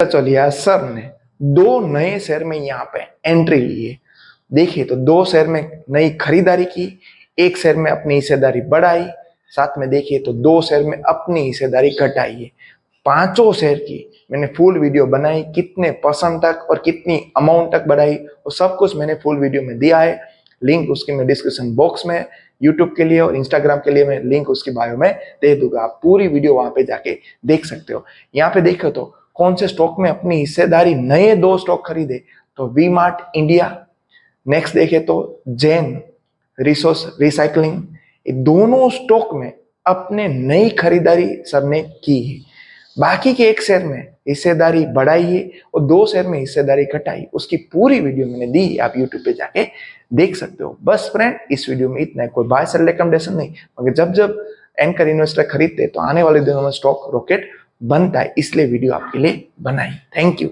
चलिए सर ने दो नए शेयर में यहाँ पे एंट्री ली है। देखिए तो दो शेयर में नई खरीदारी की, एक शेयर में अपनी हिस्सेदारी बढ़ाई, साथ में देखिए तो दो शेयर में अपनी हिस्सेदारी घटाई है। पांचों शेयर की मैंने फुल वीडियो बनाई, कितने परसेंट तक और कितनी अमाउंट तक बढ़ाई वो सब कुछ मैंने फुल वीडियो में दिया है। लिंक उसकी मैं डिस्क्रिप्शन बॉक्स में यूट्यूब के लिए और इंस्टाग्राम के लिए मैं लिंक उसकी बायो में दे दूंगा। आप पूरी वीडियो वहां पे जाके देख सकते हो। यहाँ पे देखो तो कौन से स्टॉक में अपनी हिस्सेदारी, नए दो स्टॉक खरीदे तो वी मार्ट इंडिया, नेक्स्ट देखे तो जैन रिसोर्स रिसाइकलिंग, ये दोनों स्टॉक में अपने नई खरीदारी सर ने की है। बाकी के एक शेयर में हिस्सेदारी बढ़ाई है और दो शेयर में हिस्सेदारी घटाई, उसकी पूरी वीडियो मैंने दी, आप यूट्यूब पे जाके देख सकते हो। बस फ्रेंड इस वीडियो में इतना है, कोई बाय सेल रिकमेंडेशन नहीं, मगर जब जब एंकर इन्वेस्टर खरीदते तो आने वाले दिनों में स्टॉक रॉकेट बनता है, इसलिए वीडियो आपके लिए बनाई। Thank you.